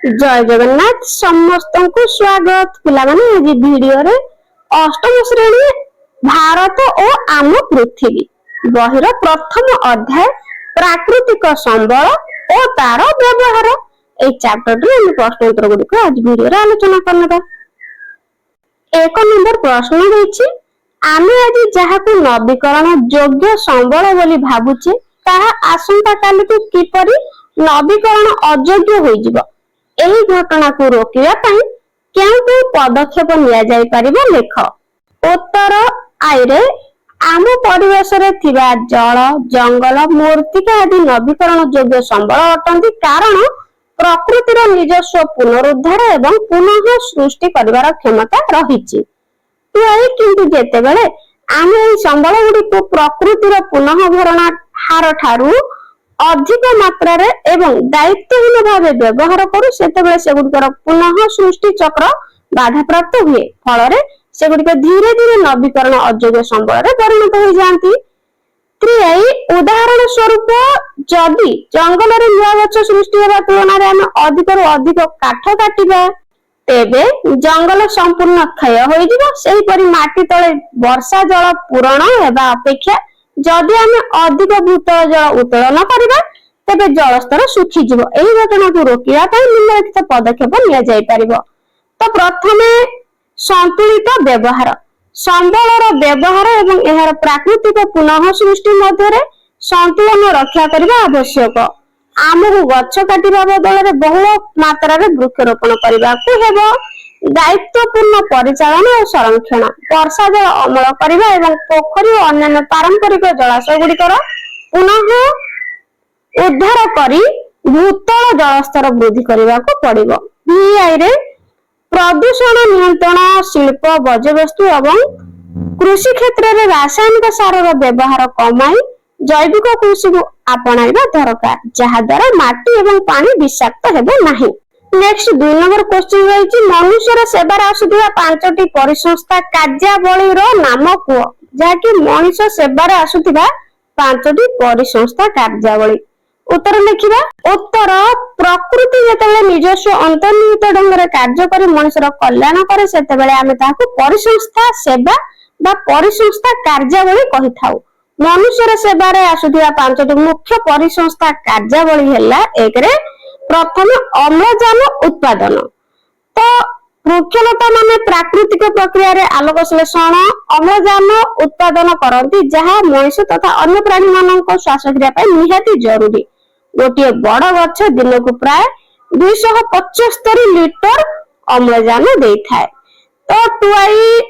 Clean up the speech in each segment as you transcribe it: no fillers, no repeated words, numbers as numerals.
जय जगन्नाथ समस्त को स्वागत पिला माने आज वीडियो रे अष्टम श्रेणी भारत और आम पृथ्वी बहिर प्रथम अध्याय प्राकृतिक संबल और तार व्यवहार ए चैप्टर रे हम प्रश्न उत्तर गुडी को आज वीडियो रे आलोचना करनबा। एक नंबर प्रश्न होईची आमे आज जहा को नवीकरण योग्य संबल बोली भाबुचे ताहा आसंता काली को किपरि नवीकरण अयोग्य होई जिवो एही घटना को रोकिया पाई केउ पदक्षेप लिया जाई परिबो लेख। उत्तर आइरे आम परिवेश रे थिबा जल जंगल मूर्तिका आदि नवीकरण योग्य संबल अटंती कारण प्रकृतिर निजस्व पुनरुद्धार एवं पुनः सृष्टि करिवार क्षमता रहिछि। किंतु जेतेबेले आमे एही संबल गुडी को प्रकृतिर पुनः भरणा हार ठारू अधिक मात्रा रे एवं दायित्वहीन भावे व्यवहार करू सेतेबेले सेगुडकर पुनः सृष्टि चक्र बाधा प्राप्त हुए फल रे सेगुडिक धीरे धीरे नवीकरण अयोग्य संबल रे परिणत हो जांती। उदाहरण स्वरूप जदि जंगल रे नया गछ सृष्टि हेबा तुलना रे हम अधिक रु अधिक काठ काटिबा तेबे जंगल संपूर्ण क्षय होई जिवो। सेही परि माटी तळे वर्षा जल पूरण हेबा अपेक्षा जदि आमे अधिक भूतल जल उत्तोलन करिबा तेबे जल स्तर सुखी जिवो। एही घटना को रोकिया पई निम्नलिखित पदक्षेप लिया जाय परिबो। तो प्रथमे संतुलित व्यवहार संबलर व्यवहार एवं एहार प्राकृतिक पुनः सृष्टि मध्य रे संतुलन रक्षा करिबा आवश्यक। आमको गछ काटिबा बदल रे बहुल मात्रा रे वृक्षरोपण करिबा को हेबो। दायित्वपूर्ण परिचालन और संरक्षण वर्षा जल अमल करिबा एवं पोखरी और अन्य पारंपरिक जलाशय गुड़िकर पुनः उद्धार करी भूतल जलस्तर वृद्धि करने को पड़िबो। बीआई रे प्रदूषण नियंत्रण शिल्प वर्ज्यवस्तु एवं कृषि क्षेत्र में रासायनिक सार व्यवहार कमाई जैविक कृषि को अपनाइबा दरकार जहा द्वारा माटी एवं पानी विषाक्त हेबो नाही। नेक्स्ट 2 नंबर क्वेश्चन रही मनुष्य सेवार आसुथिबा 5टी परिसंस्था कार्यावली रो नाम कुओ जाकि मनुष्य सेवार आसुथिबा 5टी परिसंस्था कार्यावली। उत्तर लिखिबा। उत्तर प्रकृति जेतेबेले निजस्व अंतर्निहित ढंग रे कार्य करी मनुष्यर कल्याण करे सेतेबेले आमे ताहाको परिसंस्था सेवा बा परिसंस्था कार्यावली कहि थाउ। मनुष्यर सेवार आसुथिबा 5टी मुख्य परिसंस्था कार्यावली हैला एक रे प्रथम अम्लजान उत्पादन। तो वृक्षलता माने प्राकृतिक प्रक्रिया रे आलोक संश्लेषण अम्लजान उत्पादन करती जहां मनुष्य तथा अन्य प्राणी मानक श्वासक्रिया पे निहाती जरूरी। गोटे बड़ गछ दिन को प्राय 275 लिटर अम्लजान देइथाय। तो टुआई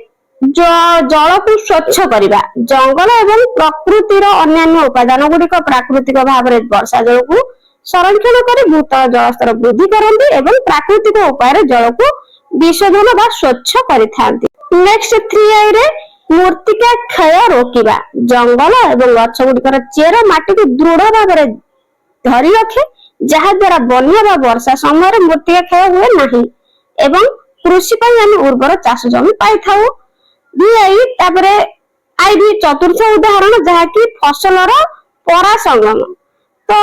जल को स्वच्छ करिबा जंगल एवं प्रकृतिर अन्य उपादान गुडी को प्राकृतिक भाव रे वर्षा जल को संरक्षण कर भूतल जलस्तर वृद्धि करती एवं प्राकृतिक उपाय जल को विशोधन बा स्वच्छ करिथांती। नेक्स्ट 3 रे मूर्तिका क्षय रोकिबा जंगल एवं गछ गुडिकर चेर माटी को दृढ़ भाव रे धरि रखे जहा द्वारा बन्या बा वर्षा समय रे मूर्तिका क्षय हुए नाही एवं कृषि पई हम उर्वर चाष जमी पाई थाउ। बीआई तापरे आईबी चतुर्थ उदाहरण जहा कि फसलर परा संगम। तो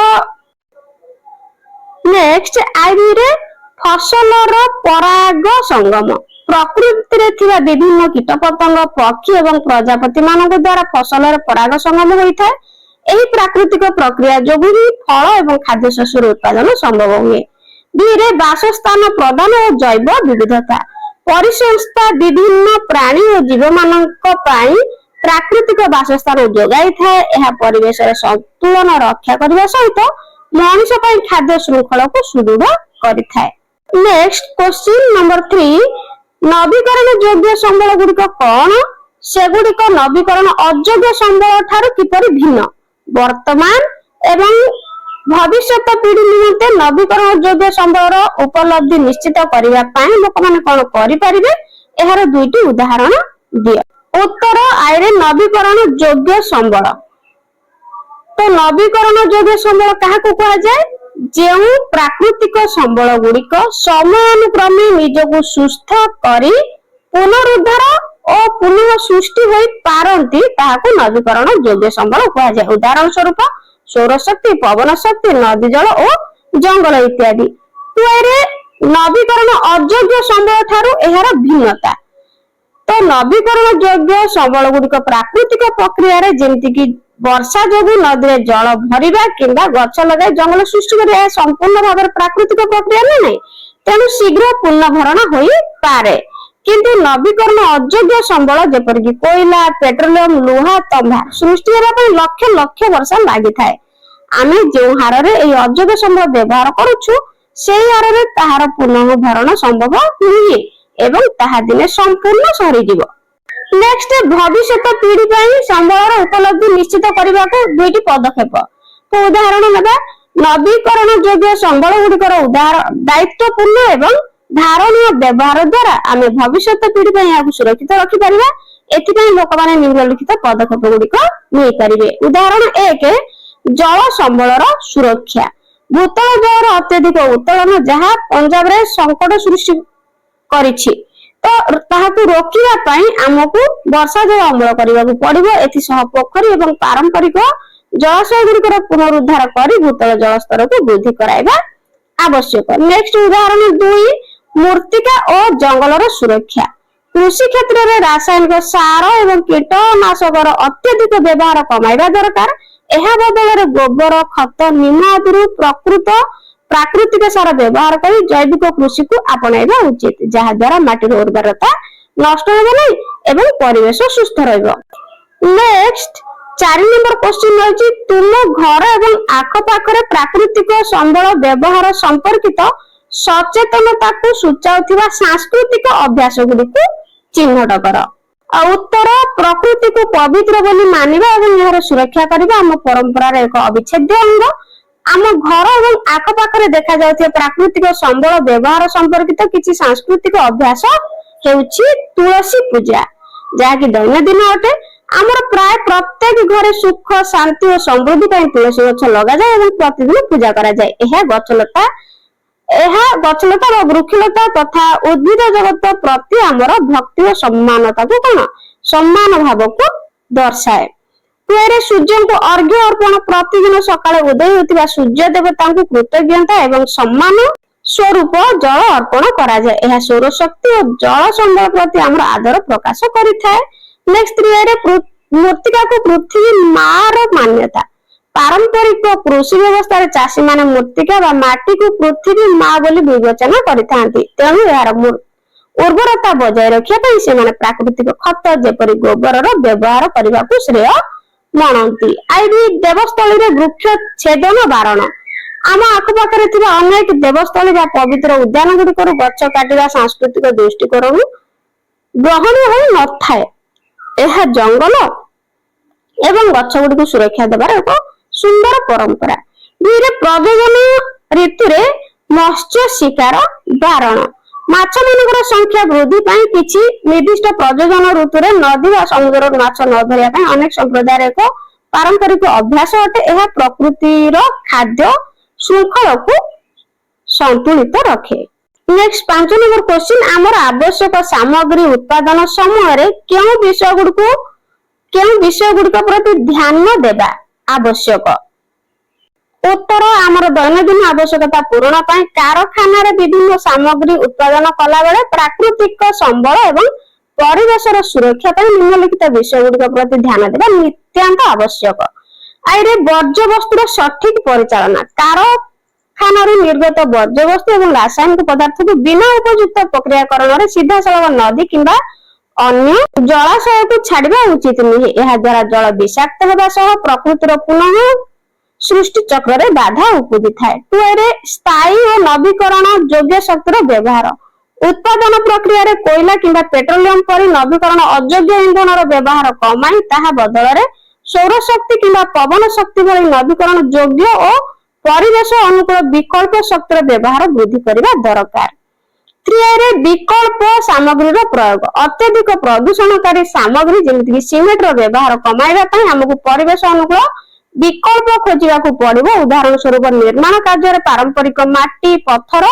नेक्स्ट आईबी रे फसलर पराग संगम प्रकृति रे थिबा विभिन्न कीट पतंग पक्षी एवं प्रजापति मानक द्वारा फसलर पराग संगम होइथा। एही प्राकृतिक प्रक्रिया जोगु ही फल एवं खाद्य शस्य उत्पादन संभव हुए। बी रे वासस्थान प्रदान और जैव विविधता परिसंस्था विभिन्न प्राणी और जीव मानक पई प्राकृतिक वासस्थान जोगाई थाए। एहा परिवेश रे संतुलन रक्षा करबा सहित मनुष्य पई खाद्य श्रृंखला को सुदृढ़ करिथाए। नेक्स्ट क्वेश्चन नंबर 3 नवीकरण योग्य संबल गुडिक कोन सेगुडिक नवीकरण अयोग्य संबल ठारू किपरि भिन्न वर्तमान एवं भविष्य पीढ़ी निमंते नवीकरण योग्य संबल उपलब्धि निश्चित करिवा पई लोक माने कोन करि परिबे एहार दुईटी उदाहरण दियो। उत्तर आइरे नवीकरण योग्य संबल। तो नवीकरण योग्य संबल कहा को कहा जाए जेउ प्राकृतिक संबल गुडिक समयानुक्रमे निजको सुस्थ करी पुनरुद्धार और पुनः सृष्टि होई पारंती ताहाको नवीकरण योग्य संबल कहा जाए। उदाहरण स्वरूप सौर शक्ति पवन शक्ति नदी जल और जंगल इत्यादि। ନବୀକରଣ ଅଯୋଗ୍ୟ ସମ୍ବଳ ଠାରୁ ଏହାର ଭିନ୍ନତା। ତ ନବୀକରଣ ଯୋଗ୍ୟ ସମ୍ବଳ ଗୁଡିକ ପ୍ରାକୃତିକ ପ୍ରକ୍ରିୟାରେ ଯେମିତିକି ବର୍ଷା ଯୋଗୁଁ ନଦୀରେ ଜଳ ଭରିବା କିମ୍ବା ଗଛ ଲଗାଇ ଜଙ୍ଗଲ ସୃଷ୍ଟି କରିବା ଏହା ସମ୍ପୂର୍ଣ୍ଣ ଭାବରେ ପ୍ରାକୃତିକ ପ୍ରକ୍ରିୟା ନା ନାହିଁ, ତେଣୁ ଶୀଘ୍ର ପୁନଃଭରଣ ହୋଇପାରେ। କିନ୍ତୁ ନବୀକରଣ ଅଯୋଗ୍ୟ ସମ୍ବଳ ଯେପରିକି କୋଇଲା, ପେଟ୍ରୋଲିୟମ, ଲୁହା, ତମ୍ବା ସୃଷ୍ଟି ହେବା ପାଇଁ ଲକ୍ଷ ଲକ୍ଷ ବର୍ଷ ଲାଗିଥାଏ। ଆମେ ଯେଉଁ ହାରରେ ଏହି ଅଯୋଗ୍ୟ ସମ୍ବଳ ବ୍ୟବହାର କରୁଛୁ ସେହି ହାରରେ ତାହାର ପୁନଃଭରଣ ସମ୍ଭବ ନୁହେଁ ଏବଂ ତାହା ଦିନେ ସମ୍ପୂର୍ଣ୍ଣ ସରିଯିବ। ନେକ୍ସଟ, ଭବିଷ୍ୟତ ପିଢି ପାଇଁ ସମ୍ବଳର ଉପଲବ୍ଧି ନିଶ୍ଚିତ କରିବାକୁ ଦୁଇଟି ପଦକ୍ଷେପ। ଉଦାହରଣ ନେବା, ନବୀକରଣ ଯୋଗ୍ୟ ସମ୍ବଳ ଗୁଡିକର ଦାୟିତ୍ୱପୂର୍ଣ୍ଣ ଏବଂ ଧାରଣୀୟ ବ୍ୟବହାର ଦ୍ୱାରା ଆମେ ଭବିଷ୍ୟତ ପିଢି ପାଇଁ ଏହାକୁ ସୁରକ୍ଷିତ ରଖିପାରିବା। ଏଥିପାଇଁ ଲୋକମାନେ ନିମ୍ନଲିଖିତ ପଦକ୍ଷେପ ଗୁଡିକ ନେଇପାରିବେ। ଉଦାହରଣ 1, ଜଳ ସମ୍ବଳର ସୁରକ୍ଷା। ଭୂତଳ ଜଳର ଅତ୍ୟଧିକ ଉତ୍ତୋଳନ ଯାହା ପଞ୍ଜାବରେ ସଂକଟ ସୃଷ୍ଟି କରିଛି, ତ ତାହାକୁ ରୋକିବା ପାଇଁ ଆମକୁ ବର୍ଷା ଜଳ ଅମଳ କରିବାକୁ ପଡିବ। ଏଥିସହ ପୋଖରୀ ଏବଂ ପାରମ୍ପରିକ ଜଳାଶୟ ଗୁଡିକର ପୁନରୁଦ୍ଧାର କରି ଭୂତଳ ଜଳ ସ୍ତରକୁ ବୃଦ୍ଧି କରାଇବା ଆବଶ୍ୟକ। ନେକ୍ସଟ, ଉଦାହରଣ 2, ମୃତ୍ତିକା ଓ ଜଙ୍ଗଲର ସୁରକ୍ଷା। କୃଷି କ୍ଷେତ୍ରରେ ରାସାୟନିକ ସାର ଏବଂ କୀଟନାଶକର ଅତ୍ୟଧିକ ବ୍ୟବହାର କମାଇବା ଦରକାର। ଏହା ବଦଳରେ ଗୋବର ଖତ, ନିମ ଆଦିରୁ ପ୍ରାକୃତିକ ସାର ବ୍ୟବହାର କରି ଜୈବିକ କୃଷିକୁ ଆପଣାଇବା ଉଚିତ, ଯାହା ଦ୍ୱାରା ମାଟିର ଉର୍ବରତା ନଷ୍ଟ ହେବ ନାହିଁ ଏବଂ ପରିବେଶ ସୁସ୍ଥ ରହିବ। ନେକ୍ସଟ, 4 ନମ୍ବର କ୍ୱେଶ୍ଚିନ୍ ରହିଛି, ତୁମ ଘର ଏବଂ ଆଖପାଖରେ ପ୍ରାକୃତିକ ସମ୍ବଳ ବ୍ୟବହାର ସମ୍ପର୍କିତ ସଚେତନତାକୁ ସୂଚାଉଥିବା ସାଂସ୍କୃତିକ ଅଭ୍ୟାସ ଗୁଡିକୁ ଚିହ୍ନଟ କର। ଉତ୍ତର, ପ୍ରକୃତିକୁ ପବିତ୍ର ବୋଲି ମାନିବା ଏବଂ ଏହାର ସୁରକ୍ଷା କରିବା ଆମ ପରମ୍ପରାର ଏକ ଅବିଚ୍ଛେଦ୍ୟ ଅଙ୍ଗ। ଆମ ଘର ଏବଂ ଆଖପାଖରେ ଦେଖାଯାଉଥିବା ପ୍ରାକୃତିକ ସମ୍ବଳ ବ୍ୟବହାର ସମ୍ପର୍କିତ କିଛି ସାଂସ୍କୃତିକ ଅଭ୍ୟାସ ହେଉଛି ତୁଳସୀ ପୂଜା, ଯାହାକି ଦୈନନ୍ଦିନ ଅଟେ। ଆମର ପ୍ରାୟ ପ୍ରତ୍ୟେକ ଘରେ ସୁଖ, ଶାନ୍ତି ଓ ସମୃଦ୍ଧି ପାଇଁ ତୁଳସୀ ଗଛ ଲଗାଯାଏ ଏବଂ ପ୍ରତିଦିନ ପୂଜା କରାଯାଏ। ଏହା ଗଛଲତା ବା ବୃକ୍ଷଲତା ତଥା ଉଦ୍ଭିଦ ଜଗତ ପ୍ରତି ଆମର ଭକ୍ତି ଓ ସମ୍ମାନ ଭାବକୁ ଦର୍ଶାଏ। ସୂର୍ଯ୍ୟଙ୍କୁ ଅର୍ଘ୍ୟ ଅର୍ପଣ। ପ୍ରତିଦିନ ସକାଳେ ଉଦୟ ହେଉଥିବା ସୂର୍ଯ୍ୟ ଦେବତାଙ୍କୁ କୃତଜ୍ଞତା ଏବଂ ସମ୍ମାନ ସ୍ୱରୂପ ଜଳ ଅର୍ପଣ କରାଯାଏ। ଏହା ସୌରଶକ୍ତି ଓ ଜଳ ସମ୍ବଳ ପ୍ରତି ଆମର ଆଦର ପ୍ରକାଶ କରିଥାଏ। ନେକ୍ସଟ, ମୃତ୍ତିକାକୁ ପୃଥିବୀ ମାର ମାନ୍ୟତା। ପାରମ୍ପରିକ କୃଷି ବ୍ୟବସ୍ଥାରେ ଚାଷୀମାନେ ମୃତ୍ତିକା ବା ମାଟିକୁ ପୃଥିବୀ ମା ବୋଲି ବିବେଚନା କରିଥାନ୍ତି, ତେଣୁ ଏହାର ଉର୍ବରତା ବଜାୟ ରଖିବା ପାଇଁ ସେମାନେ ପ୍ରାକୃତିକ ଖତ ଯେପରି ଗୋବରର ବ୍ୟବହାର କରିବାକୁ ଶ୍ରେୟ ମଣନ୍ତି। ଦେବସ୍ଥଳୀରେ ବୃକ୍ଷ ଛେଦନ ବାରଣ। ଆମ ଆଖପାଖରେ ଥିବା ଅନେକ ଦେବସ୍ଥଳୀ ବା ପବିତ୍ର ଉଦ୍ୟାନ ଗୁଡିକରୁ ଗଛ କାଟିବା ସାଂସ୍କୃତିକ ଦୃଷ୍ଟିକୋଣରୁ ଗ୍ରହଣୀୟ ହୋଇ ନଥାଏ। ଏହା ଜଙ୍ଗଲ ଏବଂ ଗଛ ଗୁଡିକୁ ସୁରକ୍ଷା ଦେବାର ଏକ ସୁନ୍ଦର ପରମ୍ପରା। 2, ପ୍ରଜନନ ଋତୁରେ ମତ୍ସ୍ୟ ଶିକାର ବାରଣ। ମାଛ ମାନଙ୍କର ସଂଖ୍ୟା ବୃଦ୍ଧି ପାଇଁ କିଛି ନିର୍ଦ୍ଦିଷ୍ଟ ପ୍ରଜନନ ଋତୁରେ ନଦୀ ବା ସମୁଦ୍ରରୁ ମାଛ ନ ଧରିବା ପାଇଁ ଅନେକ ସମ୍ପ୍ରଦାୟର ଏକ ପାରମ୍ପରିକ ଅଭ୍ୟାସ ଅଟେ। ଏହା ପ୍ରକୃତିର ଖାଦ୍ୟ ଶୃଙ୍ଖଳକୁ ସନ୍ତୁଳିତ ରଖେ। ନେକ୍ସଟ, 5 ନମ୍ବର କ୍ୱେଶ୍ଚିନ୍, ଆମର ଆବଶ୍ୟକ ସାମଗ୍ରୀ ଉତ୍ପାଦନ ସମୟରେ କେଉଁ ବିଷୟ ଗୁଡିକ ପ୍ରତି ଧ୍ୟାନ ଦେବା ଆବଶ୍ୟକ? ଉତ୍ତର, ଆମର ଦୈନନ୍ଦିନ ଆବଶ୍ୟକତା ପୂରଣ ପାଇଁ କାରଖାନାରେ ବିଭିନ୍ନ ସାମଗ୍ରୀ ଉତ୍ପାଦନ କଲା ବେଳେ ପ୍ରାକୃତିକ ସମ୍ବଳ ଏବଂ ପରିବେଶର ସୁରକ୍ଷା ପାଇଁ ନିମ୍ନଲିଖିତ ବିଷୟ ଗୁଡିକ ପ୍ରତି ଧ୍ୟାନ ଦେବା ନିତ୍ୟାନ୍ତ ଆବଶ୍ୟକ। ବର୍ଜ୍ୟବସ୍ତୁର ସଠିକ ପରିଚାଳନା। କାରଖାନାରୁ ନିର୍ଗତ ବର୍ଜ୍ୟବସ୍ତୁ ଏବଂ ରାସାୟନିକ ପଦାର୍ଥକୁ ବିନା ଉପଯୁକ୍ତ ପ୍ରକ୍ରିୟାକରଣରେ ସିଧାସଳଖ ନଦୀ କିମ୍ବା ଅନ୍ୟ ଜଳାଶୟକୁ ଛାଡିବା ଉଚିତ ନୁହେଁ। ଏହା ଦ୍ୱାରା ଜଳ ବିଷାକ୍ତ ହେବା ସହ ପ୍ରକୃତିର ପୁନଃ ସୃଷ୍ଟି ଚକ୍ରରେ ବାଧା ଉପୁଜିଥାଏ। ସ୍ଥାୟୀ ଓ ନବୀକରଣ ଯୋଗ୍ୟ ଶକ୍ତିର ବ୍ୟବହାର। ଉତ୍ପାଦନ ପ୍ରକ୍ରିୟାରେ କୋଇଲା କିମ୍ବା ପେଟ୍ରୋଲିୟମ ପରି ନବୀକରଣ ଅଯୋଗ୍ୟ ଇନ୍ଧନର ବ୍ୟବହାର କମାଇ ତାହା ବଦଳରେ ସୌରଶକ୍ତି କିମ୍ବା ପବନ ଶକ୍ତି ଭଳି ନବୀକରଣ ଯୋଗ୍ୟ ଓ ପରିବେଶ ଅନୁକୂଳ ବିକଳ୍ପ ଶକ୍ତିର ବ୍ୟବହାର ବୃଦ୍ଧି କରିବା ଦରକାର। 3, ବିକଳ୍ପ ସାମଗ୍ରୀର ପ୍ରୟୋଗ। ଅତ୍ୟଧିକ ପ୍ରଦୂଷଣକାରୀ ସାମଗ୍ରୀ ଯେମିତିକି ସିମେଣ୍ଟର ବ୍ୟବହାର କମାଇବା ପାଇଁ ଆମକୁ ପରିବେଶ ଅନୁକୂଳ ବିକଳ୍ପ ଖୋଜିବାକୁ ପଡିବ। ଉଦାହରଣ ସ୍ୱରୂପ ନିର୍ମାଣ କାର୍ଯ୍ୟରେ ପାରମ୍ପରିକ ମାଟି, ପଥର,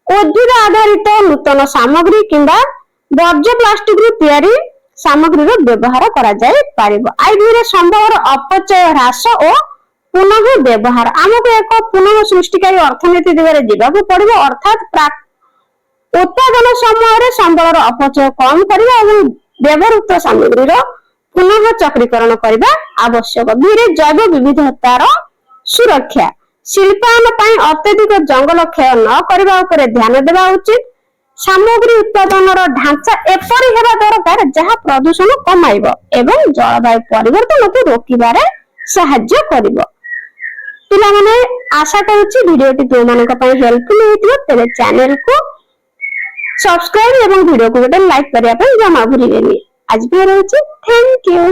ଉଦ୍ଭିଦ ଆଧାରିତ ନୂତନ ସାମଗ୍ରୀ କିମ୍ବା ବର୍ଜ୍ୟ ପ୍ଲାଷ୍ଟିକରୁ ତିଆରି ସାମଗ୍ରୀର ବ୍ୟବହାର କରାଯାଇ ପାରିବ। ସମ୍ବଳର ଅପଚୟ ହ୍ରାସ ଓ पुनः व्यवहार आमको एक पुनः सृष्टिकारी अर्थनीति दिगरे जीवाकू पड़िबो अर्थात उत्पादन समय संबल अपचय कम करबा एवं व्यवहृत सामग्री पुनः चक्रीकरण करबा आवश्यक। दुईरे जैव विविधतार सुरक्षा शिल्पायन ପାଇଁ अत्यधिक जंगल क्षय न करबा उपरे ध्यान देबा उचित। सामग्री उत्पादन ढांचा एपरि हेबा दरकार जहाँ प्रदूषण कमाइबो एवं जलवायु परिवर्तन को रोकिबारे सहाय्य करिबो। पिला माने आशा करूची वीडियोटी तुम मानक पई हेल्पफुल होइतिबो। तेरे चैनल को सब्सक्राइब एवं वीडियो को गोटे लाइक करिया पई जमा भूलिबेनी। आज भी रहउची थैंक यू।